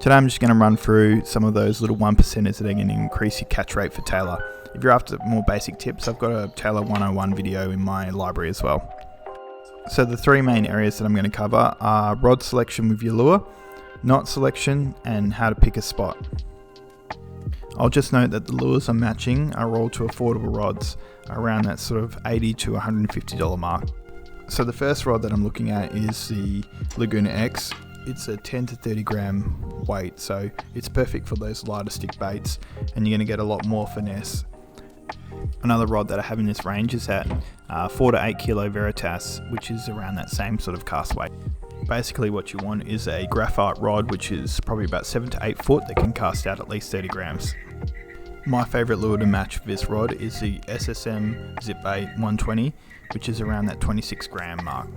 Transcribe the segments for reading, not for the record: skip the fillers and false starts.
Today I'm just going to run through some of those little 1%ers that are going to increase your catch rate for tailor. If you're after more basic tips, I've got a Tailor 101 video in my library as well. So the three main areas that I'm going to cover are rod selection with your lure, knot selection, and how to pick a spot. I'll just note that the lures I'm matching are all to affordable rods around that sort of $80 to $150 mark. So the first rod that I'm looking at is the Laguna X. It's a 10 to 30 gram weight, so it's perfect for those lighter stick baits, and you're going to get a lot more finesse. Another rod that I have in this range is that 4 to 8 kilo Veritas, which is around that same sort of cast weight. Basically what you want is a graphite rod, which is probably about 7 to 8 foot, that can cast out at least 30 grams. My favourite lure to match with this rod is the SSM ZipBait 120, which is around that 26 gram mark.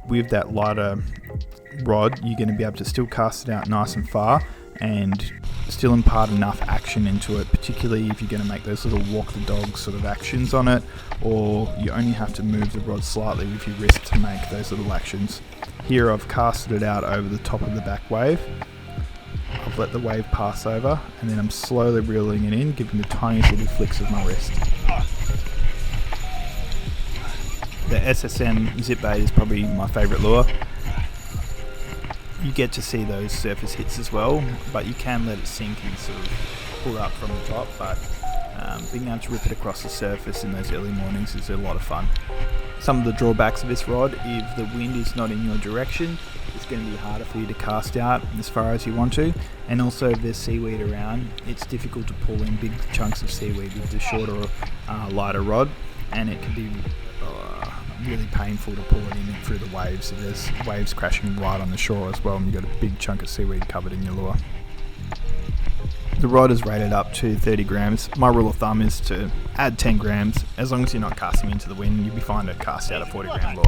With that lighter rod, you're going to be able to still cast it out nice and far and still impart enough action into it, particularly if you're going to make those little walk the dog sort of actions on it, or you only have to move the rod slightly with your wrist to make those little actions. Here I've casted it out over the top of the back wave. I've let the wave pass over, and then I'm slowly reeling it in, giving the tiniest little flicks of my wrist. The SSM ZipBait is probably my favourite lure. You get to see those surface hits as well, but you can let it sink and sort of pull up from the top, but being able to rip it across the surface in those early mornings is a lot of fun. Some of the drawbacks of this rod: if the wind is not in your direction, it's going to be harder for you to cast out as far as you want to, and also if there's seaweed around, it's difficult to pull in big chunks of seaweed with the shorter, lighter rod, and it can be really painful to pull it in through the waves. If there's waves crashing right on the shore as well, and you've got a big chunk of seaweed covered in your lure. The rod is rated up to 30 grams. My rule of thumb is to add 10 grams. As long as you're not casting into the wind, you'll be fine to cast out a 40 gram lure.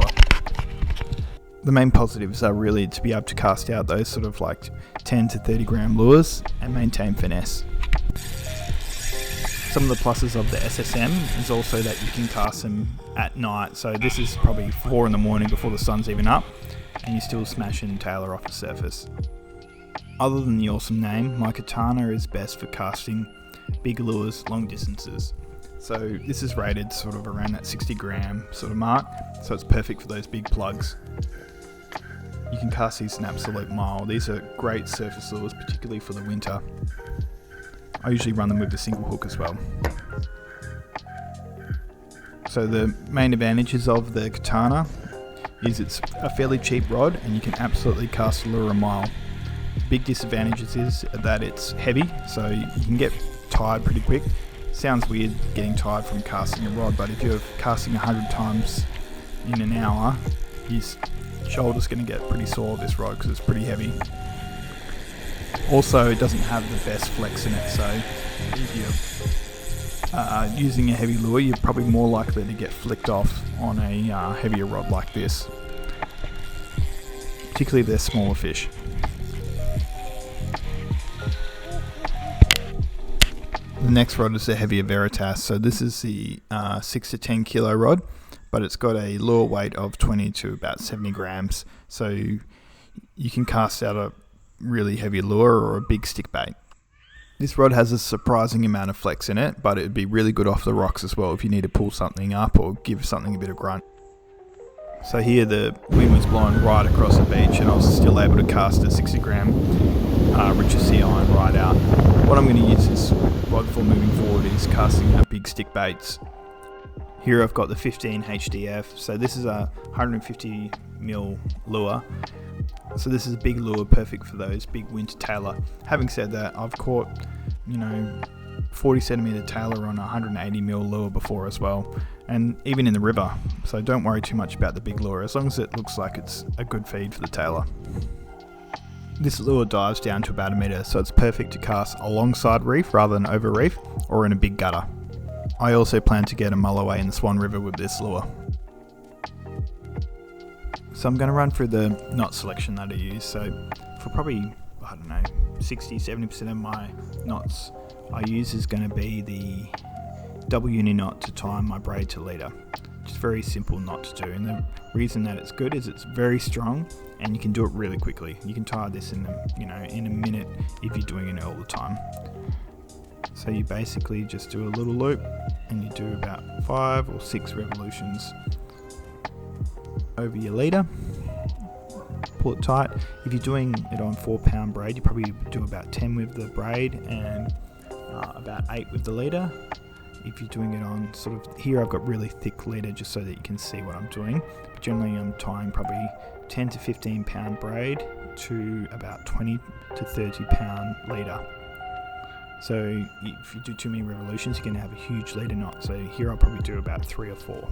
The main positives are really to be able to cast out those sort of like 10 to 30 gram lures and maintain finesse. Some of the pluses of the SSM is also that you can cast them at night. So this is probably 4 in the morning before the sun's even up, and you're still smashing tailor off the surface. Other than the awesome name, my Katana is best for casting big lures long distances. So this is rated sort of around that 60 gram sort of mark, so it's perfect for those big plugs. You can cast these an absolute mile. These are great surface lures, particularly for the winter. I usually run them with a single hook as well. So the main advantages of the Katana is it's a fairly cheap rod, and you can absolutely cast a lure a mile. Big disadvantages is that it's heavy, so you can get tired pretty quick. Sounds weird getting tired from casting a rod, but if you're casting 100 times in an hour, your shoulder's going to get pretty sore with this rod because it's pretty heavy. Also, it doesn't have the best flex in it, so if you're using a heavy lure, you're probably more likely to get flicked off on a heavier rod like this, particularly if they're smaller fish. The next rod is the heavier Veritas. So this is the 6 to 10 kilo rod, but it's got a lure weight of 20 to about 70 grams. So you can cast out a really heavy lure or a big stick bait. This rod has a surprising amount of flex in it, but it would be really good off the rocks as well if you need to pull something up or give something a bit of grunt. So here the wind was blowing right across the beach, and I was still able to cast a 60 gram Richer Sea Iron right out. What I'm going to use this rod for moving forward is casting out big stick baits. Here I've got the 15 HDF, so this is a 150 mil lure. So this is a big lure, perfect for those big winter tailor. Having said that, I've caught 40 centimeter tailor on a 180 mil lure before as well, and even in the river. So don't worry too much about the big lure, as long as it looks like it's a good feed for the tailor. This lure dives down to about a metre, so it's perfect to cast alongside reef rather than over reef, or in a big gutter. I also plan to get a mull away in the Swan River with this lure. So I'm going to run through the knot selection that I use. So for probably, 60-70% of my knots I use is going to be the double uni knot to time my braid to leader. which is very simple knot to do. And the reason that it's good is it's very strong and you can do it really quickly. You can tie this in a minute if you're doing it all the time. So you basically just do a little loop and you do about 5 or 6 revolutions over your leader. Pull it tight. If you're doing it on 4-pound braid, you probably do about 10 with the braid and about 8 with the leader. If you're doing it on sort of, here I've got really thick leader just so that you can see what I'm doing. But generally I'm tying probably 10 to 15 pound braid to about 20 to 30 pound leader. So if you do too many revolutions, you're going to have a huge leader knot. So here I'll probably do about 3 or 4.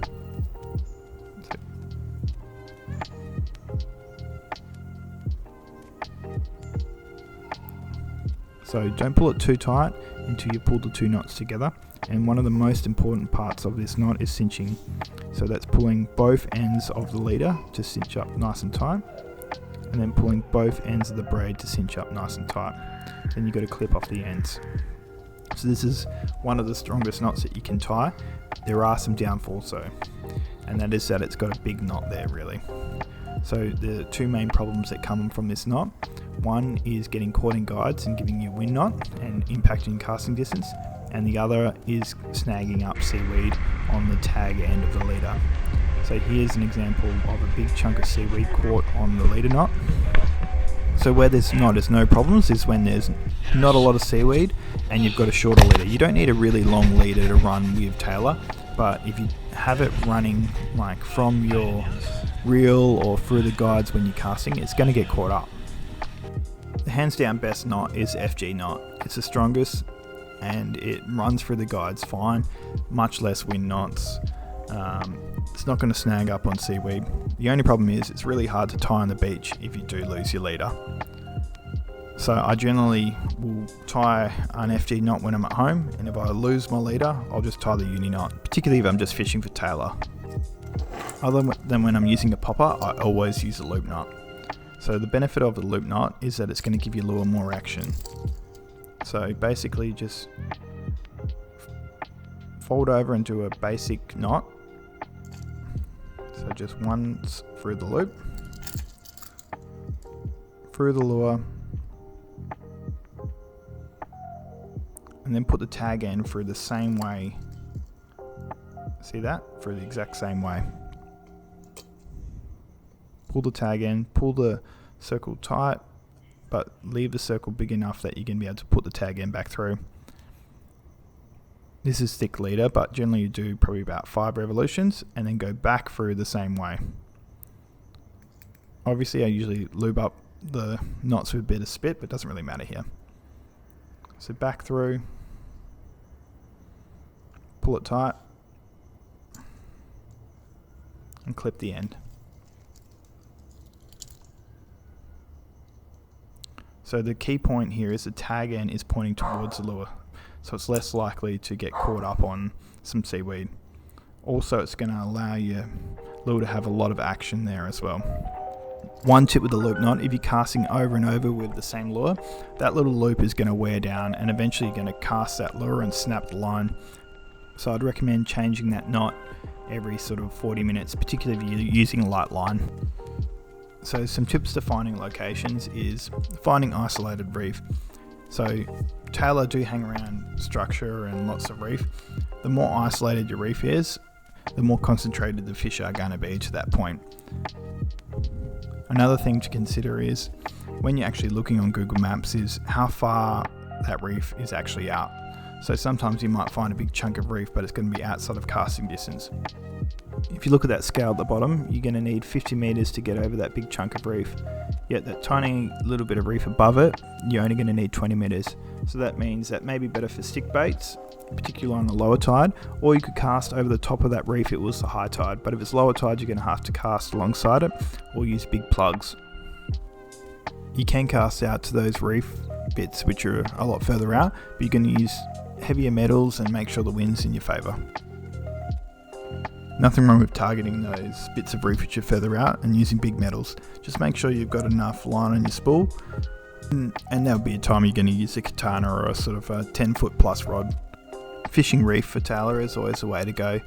So don't pull it too tight until you pull the 2 knots together. And one of the most important parts of this knot is cinching. So that's pulling both ends of the leader to cinch up nice and tight, and then pulling both ends of the braid to cinch up nice and tight. Then you've got to clip off the ends. So this is one of the strongest knots that you can tie. There are some downfalls though, and that is that it's got a big knot there really. So the 2 main problems that come from this knot, one is getting caught in guides and giving you a wind knot and impacting casting distance, and the other is snagging up seaweed on the tag end of the leader. So here's an example of a big chunk of seaweed caught on the leader knot. So where there's no problems is when there's not a lot of seaweed and you've got a shorter leader. You don't need a really long leader to run with Tailor, but if you have it running like from your reel or through the guides when you're casting, it's going to get caught up. The hands down best knot is FG knot. It's the strongest and it runs through the guides fine, much less wind knots. It's not going to snag up on seaweed. The only problem is it's really hard to tie on the beach if you do lose your leader. So I generally will tie an FG knot when I'm at home, and if I lose my leader, I'll just tie the uni knot, particularly if I'm just fishing for tailor. Other than when I'm using a popper, I always use a loop knot. So the benefit of the loop knot is that it's going to give your lure more action. So basically just fold over and do a basic knot. So just once through the loop, through the lure, and then put the tag end through the same way. See that? Through the exact same way. Pull the tag end, pull the circle tight, but leave the circle big enough that you can be able to put the tag end back through. This is thick leader, but generally you do probably about 5 revolutions and then go back through the same way. Obviously I usually lube up the knots with a bit of spit, but it doesn't really matter here. So back through, pull it tight, and clip the end. So the key point here is the tag end is pointing towards the lure, so it's less likely to get caught up on some seaweed. Also, it's going to allow your lure to have a lot of action there as well. One tip with the loop knot, if you're casting over and over with the same lure, that little loop is going to wear down and eventually you're going to cast that lure and snap the line. So I'd recommend changing that knot every sort of 40 minutes, particularly if you're using a light line. So some tips to finding locations is finding isolated reef. So tailor do hang around structure and lots of reef. The more isolated your reef is, the more concentrated the fish are going to be to that point. Another thing to consider is when you're actually looking on Google Maps is how far that reef is actually out. So sometimes you might find a big chunk of reef, but it's going to be outside of casting distance. If you look at that scale at the bottom, you're going to need 50 meters to get over that big chunk of reef. Yet that tiny little bit of reef above it, you're only going to need 20 meters. So that means that may be better for stick baits, particularly on the lower tide, or you could cast over the top of that reef if it was the high tide. But if it's lower tide, you're going to have to cast alongside it or use big plugs. You can cast out to those reef bits which are a lot further out, but you're going to use heavier metals and make sure the wind's in your favour. Nothing wrong with targeting those bits of reef which are further out and using big metals. Just make sure you've got enough line on your spool, and there'll be a time you're going to use a katana or a sort of a 10 foot plus rod. Fishing reef for tailor is always the way to go.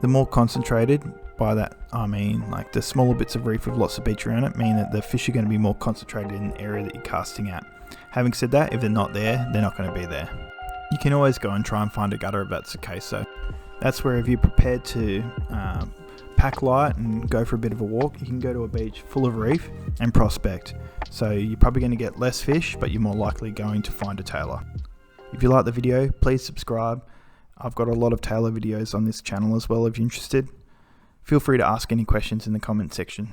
The more concentrated, by that I mean like the smaller bits of reef with lots of beach around it, mean that the fish are going to be more concentrated in the area that you're casting at. Having said that, if they're not there, they're not going to be there. You can always go and try and find a gutter if that's the case. So that's where if you're prepared to pack light and go for a bit of a walk, you can go to a beach full of reef and prospect. So you're probably going to get less fish, but you're more likely going to find a tailor. If you like the video, please subscribe. I've got a lot of tailor videos on this channel as well if you're interested. Feel free to ask any questions in the comment section.